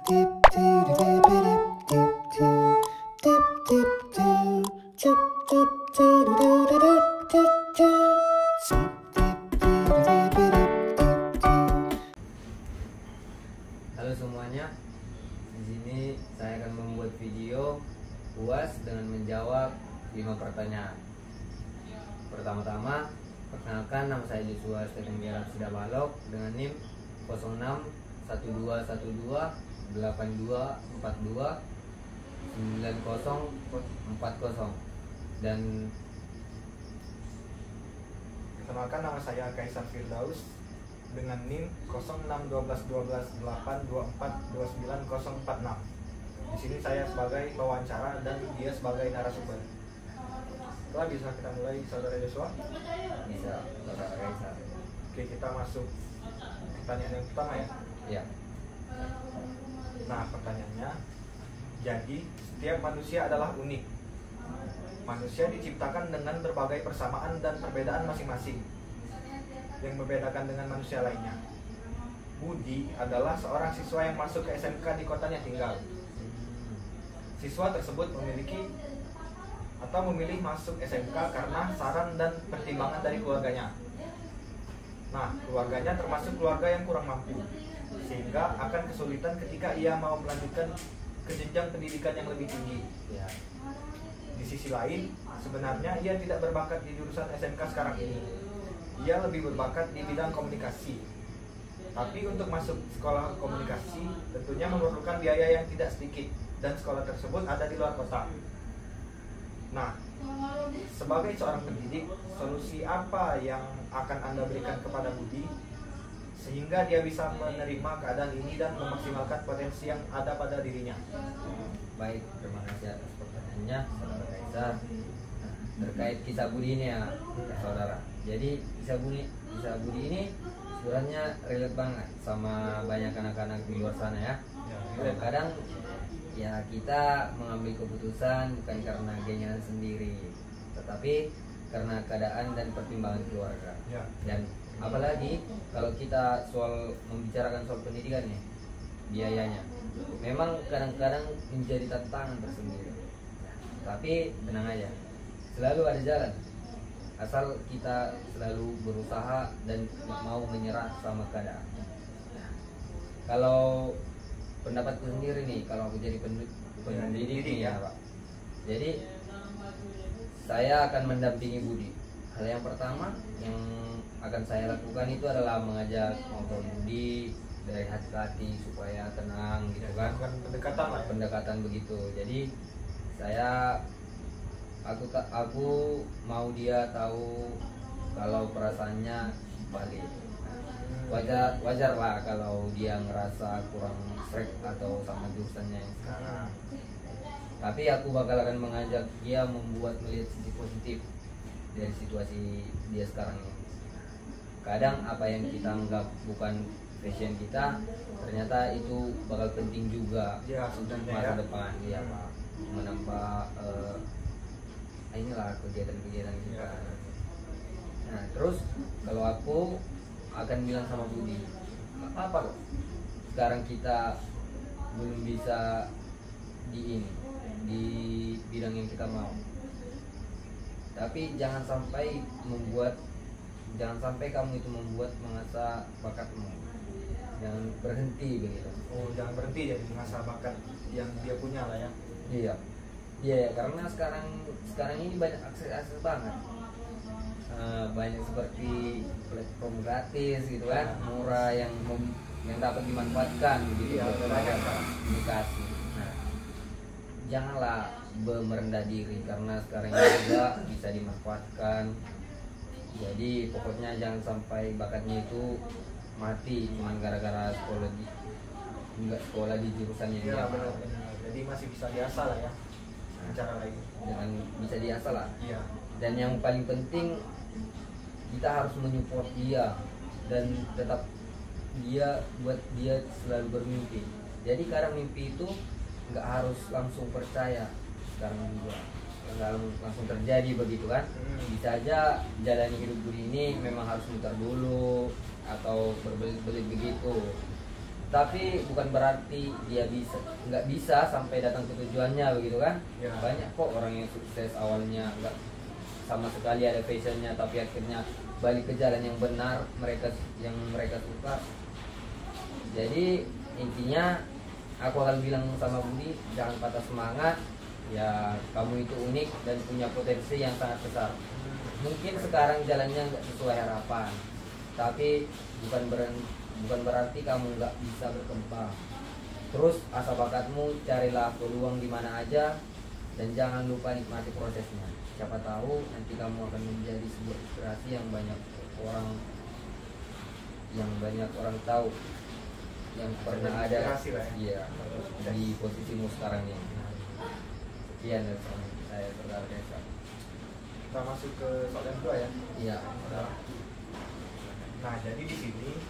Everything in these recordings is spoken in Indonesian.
Halo semuanya, di sini saya akan membuat video UAS dengan menjawab 5 pertanyaan. Pertama-tama, perkenalkan, nama saya Joshua Stephen Gerard Sidabalok dengan NIM 061212829040 dan Perkenalkan, nama saya Kaisar Firdaus dengan NIM 06121282429046. Di sini saya sebagai pewawancara dan dia sebagai narasumber. Setelah bisa kita mulai, saudara Joshua? bisa Bapak Kaisar. Oke, kita masuk pertanyaan yang pertama ya. Ya, Nah, pertanyaannya, jadi setiap manusia adalah unik. Manusia diciptakan dengan berbagai persamaan dan perbedaan masing-masing yang membedakan dengan manusia lainnya. Budi adalah seorang siswa yang masuk ke SMK di kotanya tinggal. Siswa tersebut memilih masuk SMK karena saran dan pertimbangan dari keluarganya. Nah, keluarganya termasuk keluarga yang kurang mampu, sehingga akan kesulitan ketika ia mau melanjutkan ke jenjang pendidikan yang lebih tinggi. ya, Di sisi lain, sebenarnya ia tidak berbakat di jurusan SMK sekarang ini. Ia lebih berbakat di bidang komunikasi. Tapi untuk masuk sekolah komunikasi tentunya memerlukan biaya yang tidak sedikit, dan sekolah tersebut ada di luar kota. Nah, sebagai seorang pendidik, solusi apa yang akan Anda berikan kepada Budi sehingga dia bisa menerima keadaan ini dan memaksimalkan potensi yang ada pada dirinya? baik, terima kasih atas pertanyaannya, saudara Kaisar. Terkait kisah Budi ini ya, saudara. Jadi kisah Budi ini sebenarnya relate banget sama banyak anak-anak di luar sana ya. Kadang-kadang ya kita mengambil keputusan bukan karena keinginan sendiri, tetapi karena keadaan dan pertimbangan keluarga. Ya. Dan apalagi kalau kita membicarakan soal pendidikan nih, biayanya memang kadang-kadang menjadi tantangan tersendiri. Tapi tenang aja, selalu ada jalan, asal kita selalu berusaha dan mau menyerah sama keadaan. Kalau pendapatku sendiri nih, kalau aku jadi pendidik nih ya Pak, jadi saya akan mendampingi Budi. Hal yang pertama yang akan saya lakukan itu adalah mengajak ngobrol Budi dari hati ke hati supaya tenang gitu kan. Bukan pendekatan lah ya. Pendekatan begitu. Jadi aku mau dia tahu kalau perasaannya valid. Wajar lah kalau dia ngerasa kurang strike atau sama jurusannya yang sekarang. Tapi aku bakal akan mengajak dia melihat sisi positif dari situasi dia sekarang ini. Kadang apa yang kita anggap bukan passion kita, ternyata itu bakal penting juga Ya, untuk sebenarnya masa ya. depan, ya Pak, menambah inilah kegiatan-kegiatan kita. Ya. Nah, terus kalau aku akan bilang sama Budi, nggak apa-apa kok. Sekarang kita belum bisa di bidang yang kita mau. Tapi jangan sampai kamu itu membuat mengasah bakatmu. Jangan berhenti begitu. Oh, jangan berhenti jadi mengasah bakat yang dia punya lah ya. Iya. Iya, karena sekarang ini banyak akses banget. Banyak seperti platform gratis gitu kan, murah yang dapat dimanfaatkan gitu. Iya, banyak komunikasi. Nah, janganlah merendah diri karena sekarang ini juga bisa dimanfaatkan. Jadi pokoknya jangan sampai bakatnya itu mati cuma gara-gara nggak sekolah di jurusan yang dia Iya, mau. benar. Jadi masih bisa diasah lah ya. Cara lain. Dengan bisa diasah lah. Iya. Dan yang paling penting kita harus menyupport dia dan tetap buat dia selalu bermimpi. Jadi kadang mimpi itu nggak harus langsung percaya sekarang juga, nggak langsung terjadi begitu kan. Bisa aja jalani hidup Budi ini memang harus muter dulu atau berbelit-belit begitu. tapi bukan berarti dia nggak bisa sampai datang ke tujuannya begitu kan. Ya. Banyak kok orang yang sukses awalnya nggak sama sekali ada passionnya, tapi akhirnya balik ke jalan yang benar yang mereka suka. Jadi intinya aku akan bilang sama Budi, jangan patah semangat. Ya kamu itu unik dan punya potensi yang sangat besar. Mungkin sekarang jalannya nggak sesuai harapan, tapi bukan berarti kamu nggak bisa berkembang. Terus asa bakatmu, carilah peluang di mana aja, dan jangan lupa nikmati prosesnya. Siapa tahu nanti kamu akan menjadi sebuah inspirasi yang banyak orang tahu, yang pernah ada ya di posisimu sekarang ini. Sekian dari saya, Saudara Desa. Kita masuk ke soal yang kedua ya. Iya. Nah, jadi di sini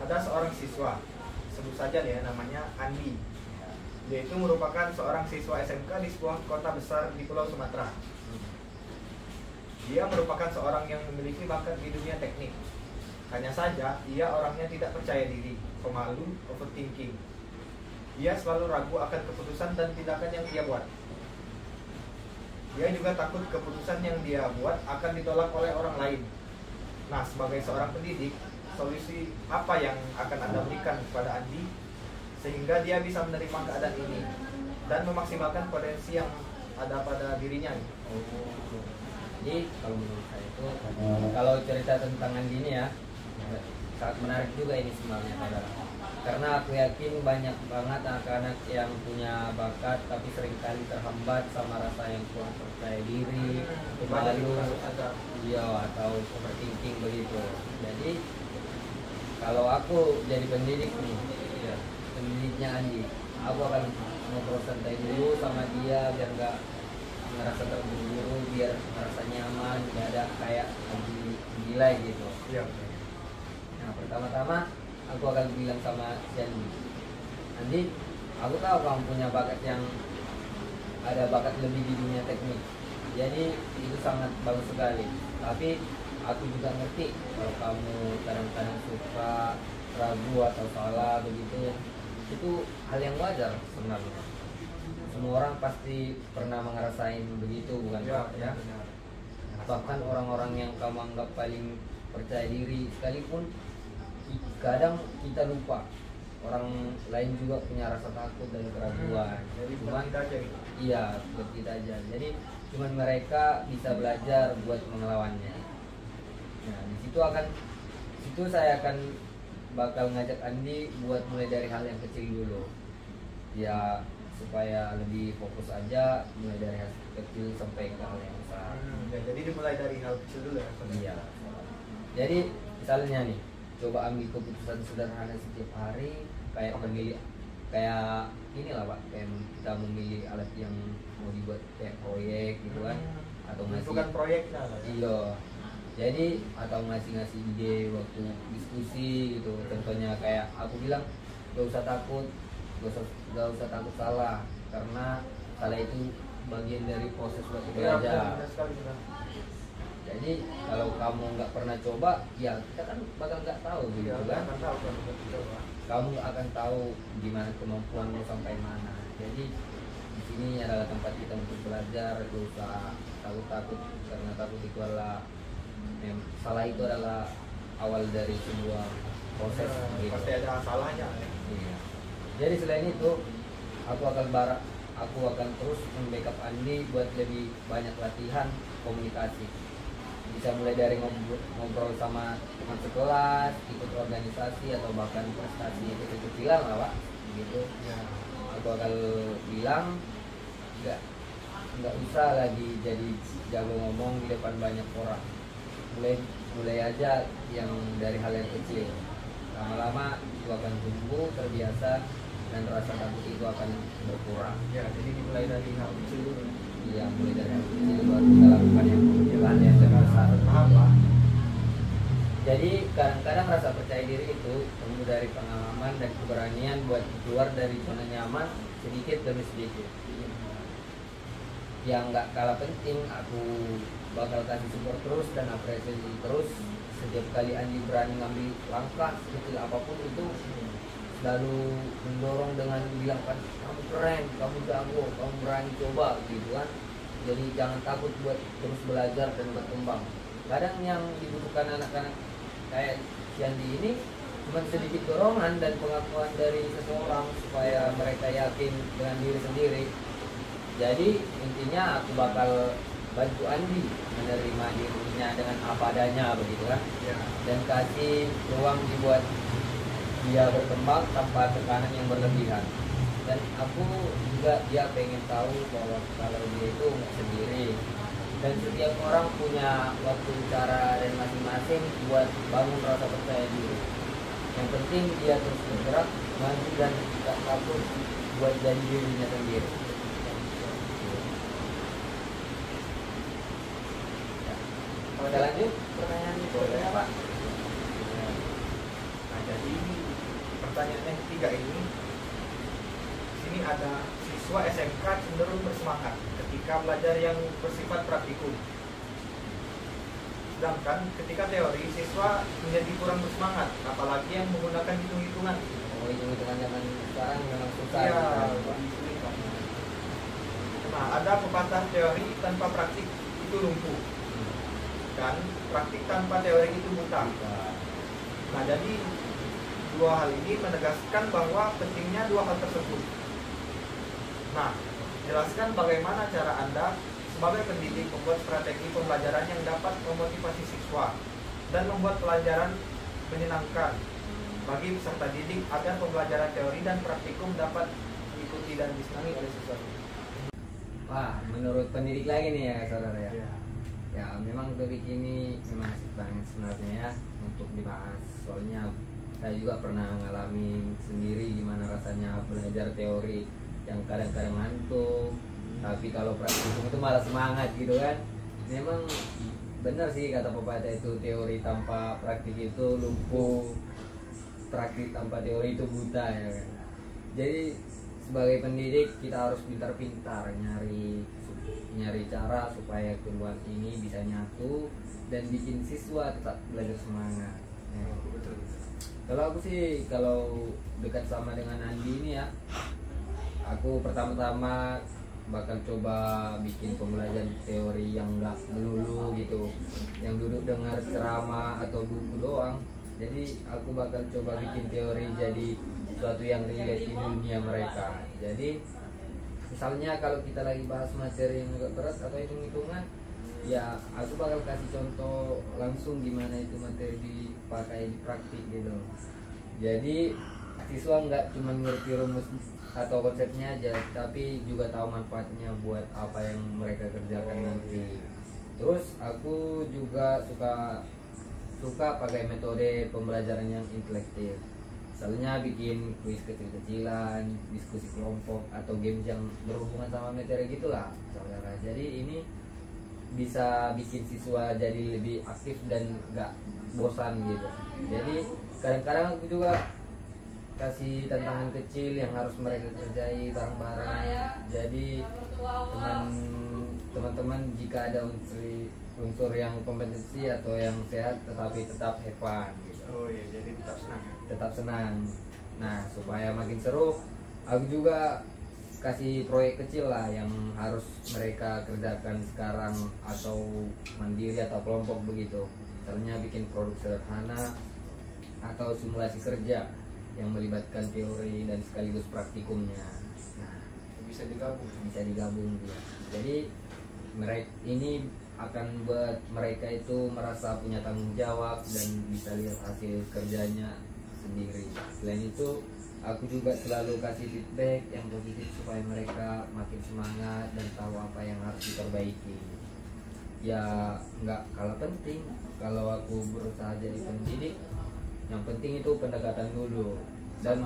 ada seorang siswa, sebut saja ya, namanya Andi. Dia itu merupakan seorang siswa SMK di sebuah kota besar di Pulau Sumatera. Dia merupakan seorang yang memiliki bakat di dunia teknik. Hanya saja, ia orangnya tidak percaya diri, pemalu, overthinking. Dia selalu ragu akan keputusan dan tindakan yang dia buat. Dia juga takut keputusan yang dia buat akan ditolak oleh orang lain. Nah, sebagai seorang pendidik, solusi apa yang akan Anda berikan kepada Andi sehingga dia bisa menerima keadaan ini dan memaksimalkan potensi yang ada pada dirinya? Jadi kalau menurut saya itu, kalau cerita tentang Andi ini ya, sangat menarik juga ini sebenarnya, karena aku yakin banyak banget anak-anak yang punya bakat tapi seringkali terhambat sama rasa yang kurang percaya diri, malu, atau overthinking begitu. Jadi kalau aku jadi pendidik nih, pendidiknya Andi, aku akan ngobrol santai dulu sama dia biar nggak ngerasa terburu-buru, biar ngerasa nyaman, nggak ada kayak gila gitu. Nah, pertama-tama aku akan bilang sama si Andi, aku tahu kamu punya bakat yang ada bakat lebih di dunia teknik. Jadi itu sangat bagus sekali. Tapi aku juga ngerti kalau kamu kadang-kadang suka ragu atau salah begitu. Itu hal yang wajar sebenarnya. Semua orang pasti pernah ngerasain begitu, bukan ya? Bahkan orang-orang yang kamu anggap paling percaya diri sekalipun, kadang kita lupa orang lain juga punya rasa takut dan keraguan. Jadi cuman kita aja gitu. Iya, buat kita aja. Jadi cuman mereka bisa belajar buat mengelawannya. Nah, situ saya akan bakal ngajak Andi buat mulai dari hal yang kecil dulu. Ya supaya lebih fokus aja, mulai dari hal kecil sampai ke hal yang besar. Jadi dimulai dari hal kecil dulu ya. Iya. Jadi misalnya nih, coba ambil keputusan sederhana setiap hari, kayak inilah Pak, kayak kita memilih alat yang mau dibuat kayak proyek gitu kan, atau bukan proyeknya. Iya. Jadi atau ngasih ide waktu diskusi gitu. Contohnya kayak aku bilang, gak usah takut salah, karena salah itu bagian dari proses buat belajar. Jadi kalau kamu nggak pernah coba, ya kita kan bakal nggak tahu gitu kan. Kamu akan tahu gimana kemampuanmu sampai mana. Jadi di sini adalah tempat kita untuk belajar. Gak usah takut, karena takut itu adalah salah itu adalah awal dari sebuah proses. Gitu. Pasti ada salahnya. Iya. Jadi selain itu, aku akan terus membackup Andi buat lebih banyak latihan komunikasi. Bisa mulai dari ngobrol sama teman sekelas, ikut organisasi, atau bahkan prestasi kecil-kecilan lah Pak, gitu. Ya. Aku akan bilang nggak usah lagi jadi jago ngomong di depan banyak orang. Mulai aja yang dari hal yang kecil. Lama-lama itu akan tumbuh terbiasa dan rasa takut itu akan berkurang. Ya, jadi dimulai dari hal kecil dulu. Iya, mulai dari hal kecil baru kita lakukan yang besar. Paham Pak? Jadi kadang-kadang rasa percaya diri itu tumbuh dari pengalaman dan keberanian buat keluar dari zona nyaman sedikit demi sedikit. Yang nggak kalah penting, aku bakal kasih support terus dan apresiasi terus setiap kali Andi berani ngambil langkah sekecil apapun itu. selalu mendorong dengan bilang kan kamu keren, kamu jago, kamu berani coba gitu kan. Jadi jangan takut buat terus belajar dan berkembang. Kadang yang dibutuhkan anak-anak kayak Yandi ini cuma sedikit dorongan dan pengakuan dari seseorang supaya mereka yakin dengan diri sendiri. Jadi intinya aku bakal bantu Andi menerima dirinya dengan apa adanya begitu kan, dan kasih ruang dibuat dia berkembang tanpa tekanan yang berlebihan. Dan aku juga dia pengen tahu bahwa kalau dia itu nggak sendiri, dan setiap orang punya waktu, cara dan masing-masing buat bangun rasa percaya diri. Yang penting dia terus bergerak, maju dan tidak takut buat jadi dirinya sendiri. Kalau kita lanjut pertanyaan berikutnya Pak. Nah, jadi pertanyaan yang ketiga ini, sini ada siswa SMK cenderung bersemangat ketika belajar yang bersifat praktikum. Sedangkan ketika teori, siswa menjadi kurang bersemangat, apalagi yang menggunakan hitung-hitungan. Oh, hitung-hitungan zaman sekarang memang susah. Ya, gitu. Nah, ada pepatah teori tanpa praktik itu lumpuh, dan praktik tanpa teori itu buta. Nah, jadi dua hal ini menegaskan bahwa pentingnya dua hal tersebut. Nah, jelaskan bagaimana cara Anda sebagai pendidik membuat strategi pembelajaran yang dapat memotivasi siswa dan membuat pelajaran menyenangkan bagi peserta didik agar pembelajaran teori dan praktikum dapat diikuti dan disenangi oleh siswa. Wah, menurut pendidik lagi nih ya saudara ya. Ya. Ya memang topik ini memang asik banget sebenarnya ya untuk dibahas. Soalnya saya juga pernah ngalamin sendiri gimana rasanya belajar teori yang kadang-kadang ngantuk, tapi kalau praktikum itu malah semangat gitu kan. Memang benar sih kata pepatah itu, teori tanpa praktik itu lumpuh, praktik tanpa teori itu buta ya kan. Jadi sebagai pendidik kita harus pintar-pintar nyari cara supaya kedua ini bisa nyatu dan bikin siswa tetap belajar semangat. Kalau aku sih kalau dekat sama dengan Andi ini ya, aku pertama-tama bakal coba bikin pembelajaran teori yang enggak melulu gitu, yang duduk dengar ceramah atau buku doang. Jadi aku bakal coba bikin teori jadi sesuatu yang relate di dunia mereka. Jadi misalnya kalau kita lagi bahas materi yang agak berat atau hitung-hitungan, ya aku bakal kasih contoh langsung gimana itu materi dipakai di praktik gitu. Jadi siswa nggak cuma ngerti rumus atau konsepnya aja, tapi juga tahu manfaatnya buat apa yang mereka kerjakan nanti. Terus aku juga suka pakai metode pembelajaran yang intelektif. Misalnya bikin kuis kecil-kecilan, diskusi kelompok, atau games yang berhubungan sama materi gitulah saudara. Jadi ini bisa bikin siswa jadi lebih aktif dan gak bosan gitu. Jadi kadang-kadang aku juga kasih tantangan kecil yang harus mereka kerjai bareng-bareng. Jadi teman-teman jika ada unsur yang kompetensi atau yang sehat tetapi tetap have fun gitu. Oh iya, jadi Tetap senang. Nah, supaya makin seru, aku juga kasih proyek kecil lah yang harus mereka kerjakan sekarang atau mandiri atau kelompok begitu. Misalnya bikin produk sederhana atau simulasi kerja yang melibatkan teori dan sekaligus praktikumnya. Nah, bisa digabung dia. Jadi mereka ini akan buat mereka itu merasa punya tanggung jawab dan bisa lihat hasil kerjanya sendiri. Selain itu, aku juga selalu kasih feedback yang positif supaya mereka makin semangat dan tahu apa yang harus diperbaiki. Ya nggak kalah penting kalau aku berusaha jadi pendidik, yang penting itu pendekatan dulu dan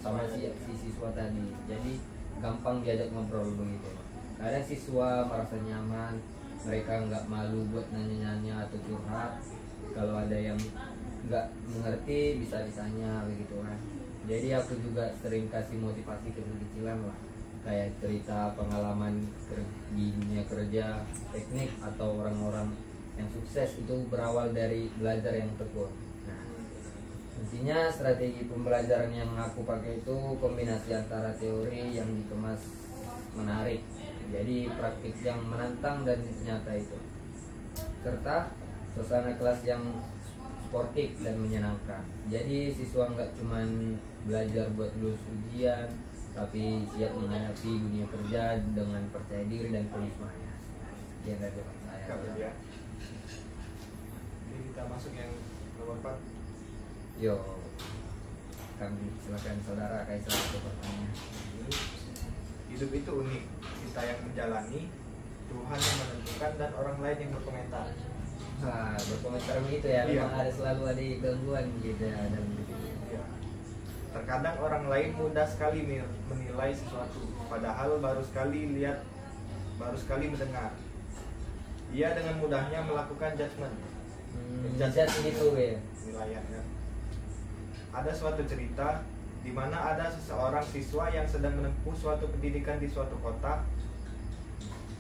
sama si siswa tadi. Jadi gampang diajak ngobrol begitu. Kadang siswa merasa nyaman, mereka nggak malu buat nanya-nanya atau curhat. Kalau ada yang nggak mengerti bisa ditanya begitu kan. Jadi aku juga sering kasih motivasi kecil-kecilan lah, kayak cerita pengalaman di dunia kerja, teknik, atau orang-orang yang sukses itu berawal dari belajar yang tekun. Nah, Intinya strategi pembelajaran yang aku pakai itu kombinasi antara teori yang dikemas menarik, jadi praktik yang menantang dan nyata itu, serta suasana kelas yang sportif dan menyenangkan. Jadi siswa nggak cuman belajar buat lulus ujian, tapi siap menghadapi dunia kerja dengan percaya diri dan penuh semangat. Sekian dari saya. Ya. Jadi kita masuk yang nomor 4. Yo, kami silakan saudara Kaisar untuk pertanyaan. Hidup itu unik, kita yang menjalani, Tuhan yang menentukan, dan orang lain yang berkomentar. Nah, berkomentar begitu ya, Iya. memang ada selalu ada gangguan gitu ya dalam hidup ini. Ya. Terkadang orang lain mudah sekali menilai sesuatu, padahal baru sekali lihat, baru sekali mendengar. Ia dengan mudahnya melakukan judgement. Judge gitu ya. Penilaiannya. Ada suatu cerita di mana ada seseorang siswa yang sedang menempuh suatu pendidikan di suatu kota.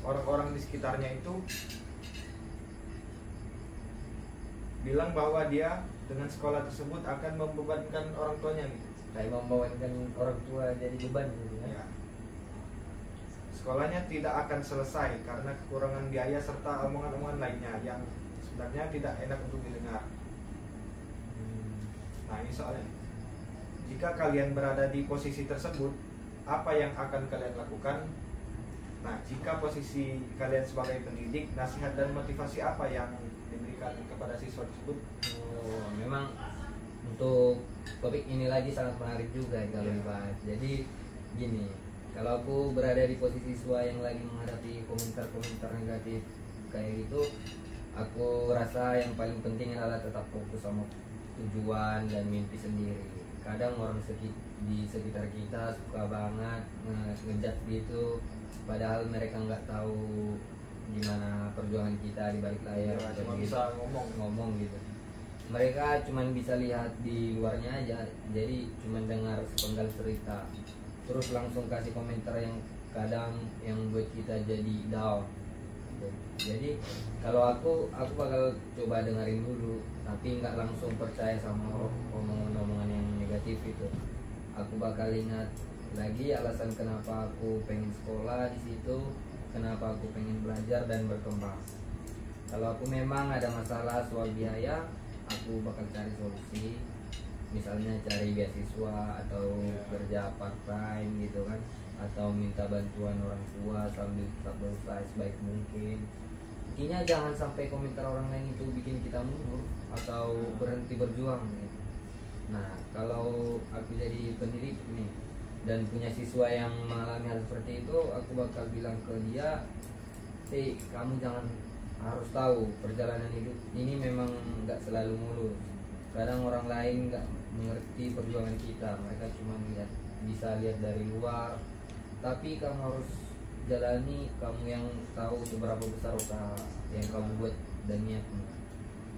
Orang-orang di sekitarnya itu bilang bahwa dia dengan sekolah tersebut akan membebankan orang tuanya gitu. Kayak membawakan orang tua jadi beban gitu ya. Ya. Sekolahnya tidak akan selesai karena kekurangan biaya serta omongan-omongan lainnya yang sebenarnya tidak enak untuk didengar. Nah, ini soalnya, jika kalian berada di posisi tersebut, apa yang akan kalian lakukan? Nah, jika posisi kalian sebagai pendidik, nasihat dan motivasi apa yang diberikan kepada siswa tersebut? Oh, memang untuk topik ini lagi sangat menarik juga kalau dibahas. Jadi gini, kalau aku berada di posisi siswa yang lagi menghadapi komentar-komentar negatif kayak gitu, aku rasa yang paling penting adalah tetap fokus sama tujuan dan mimpi sendiri. Kadang orang di sekitar kita suka banget ngejudge gitu, padahal mereka nggak tahu gimana perjuangan kita di balik layar. Ya, cuma gitu. bisa ngomong Gitu. Mereka cuma bisa lihat di luarnya aja, jadi cuma dengar sepenggal cerita, terus langsung kasih komentar yang kadang yang buat kita jadi down. Jadi kalau aku bakal coba dengerin dulu, tapi nggak langsung percaya sama omongan-omongan yang negatif itu. Aku bakal ingat lagi alasan kenapa aku pengen sekolah di situ, kenapa aku pengen belajar dan berkembang. Kalau aku memang ada masalah soal biaya, aku bakal cari solusi, misalnya cari beasiswa atau kerja part time gitu kan, atau minta bantuan orang tua sambil tetap berusaha sebaik mungkin. Intinya jangan sampai komentar orang lain itu bikin kita mundur atau berhenti berjuang gitu. Nah, kalau aku jadi pendidik nih dan punya siswa yang mengalami hal seperti itu, aku bakal bilang ke dia, "Hey, kamu jangan harus tahu perjalanan hidup ini memang nggak selalu mulus. Kadang orang lain nggak mengerti perjuangan kita, mereka cuma bisa lihat dari luar. Tapi kamu harus jalani, kamu yang tahu seberapa besar usaha yang kamu buat dan niatmu.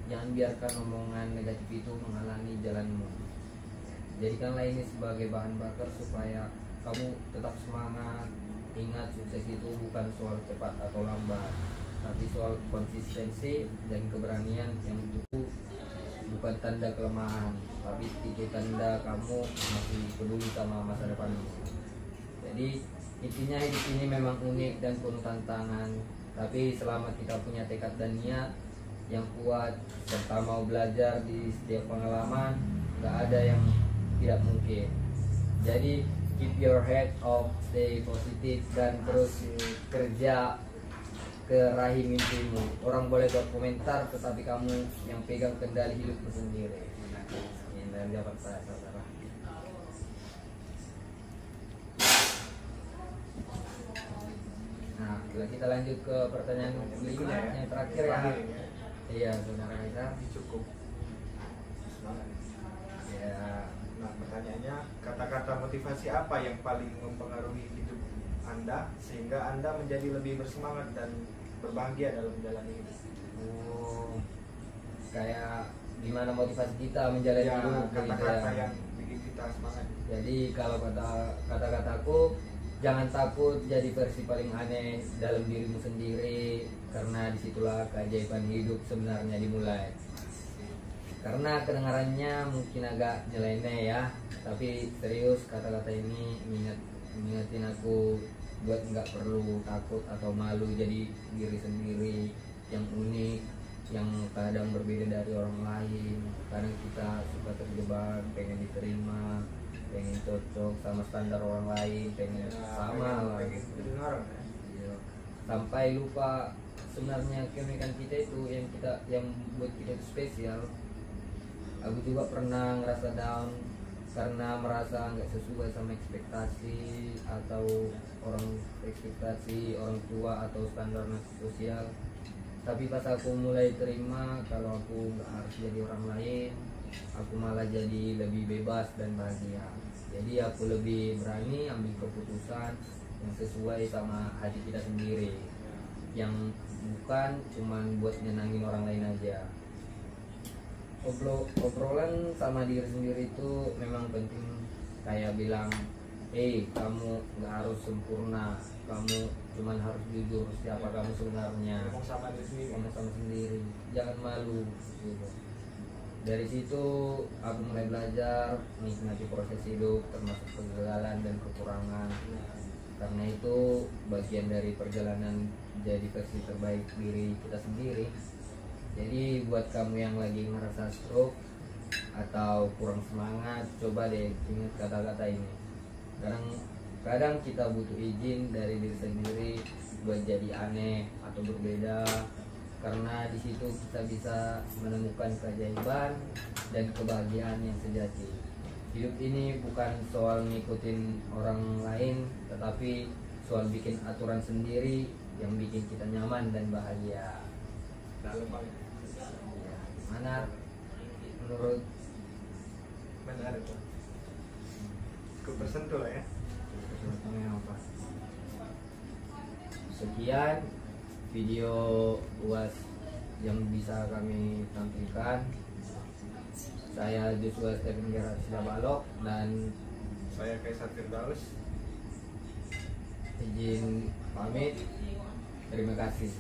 Jangan biarkan omongan negatif itu menghalangi jalanmu. Jadikanlah ini sebagai bahan bakar supaya kamu tetap semangat. Ingat, sukses itu bukan soal cepat atau lambat, tapi soal konsistensi dan keberanian. Yang itu bukan tanda kelemahan, tapi itu tanda kamu masih peduli sama masa depanmu." Jadi intinya hidup ini memang unik dan penuh tantangan, tapi selama kita punya tekad dan niat yang kuat serta mau belajar di setiap pengalaman, nggak ada yang tidak mungkin. Jadi keep your head up, stay positif, dan terus kerja ke raih mimpimu. Orang boleh berkomentar, tetapi kamu yang pegang kendali hidupmu sendiri. Ini dari jawaban saya, saudara. Nah, kita lanjut ke pertanyaan kelima, yang terakhir ya. Iya, saudara kita. Cukup. Semangat. Ya, Nah, pertanyaannya, kata-kata motivasi apa yang paling mempengaruhi hidup Anda sehingga Anda menjadi lebih bersemangat dan berbahagia dalam menjalani hidup? oh, kayak gimana motivasi kita menjalani Ya, hidup gitu kata-kata ya. yang bikin kita semangat. Jadi kalau kata-kataku, jangan takut jadi versi paling aneh dalam dirimu sendiri, karena disitulah keajaiban hidup sebenarnya dimulai. Karena kedengarannya mungkin agak nyeleneh ya, tapi serius kata-kata ini mengingatin aku buat nggak perlu takut atau malu jadi diri sendiri yang unik, yang kadang berbeda dari orang lain. Kadang kita suka terjebak pengen diterima, pengen cocok sama standar orang lain, pengen sama lah gitu. Iya. Sampai lupa sebenarnya keunikan kita itu yang buat kita itu spesial. Aku juga pernah ngerasa down karena merasa nggak sesuai sama ekspektasi orang tua atau standar sosial. Tapi pas aku mulai terima kalau aku nggak harus jadi orang lain, aku malah jadi lebih bebas dan bahagia. Jadi aku lebih berani ambil keputusan yang sesuai sama hati kita sendiri, yang bukan cuman buat nyenangin orang lain aja. Obrolan sama diri sendiri itu memang penting. Kayak bilang, kamu nggak harus sempurna, kamu cuman harus jujur siapa kamu sebenarnya. Ngomong sama sendiri, jangan malu gitu. Dari situ aku mulai belajar menikmati proses hidup, termasuk kegagalan dan kekurangan. Karena itu bagian dari perjalanan jadi versi terbaik diri kita sendiri. Jadi buat kamu yang lagi ngerasa stroke atau kurang semangat, coba deh ingat kata-kata ini. Kadang kita butuh izin dari diri sendiri buat jadi aneh atau berbeda, karena di situ kita bisa menemukan keajaiban dan kebahagiaan yang sejati. Hidup ini bukan soal ngikutin orang lain, tetapi soal bikin aturan sendiri yang bikin kita nyaman dan bahagia. Dalam banget. Ya, mana menurut Benar itu. Cukup tersentuh lah ya. apa? Sekian video UAS yang bisa kami tampilkan. Saya Joshua Stephen Gerard Sidabalok dan Saya Kaisar Firdaus. izin pamit. Terima kasih.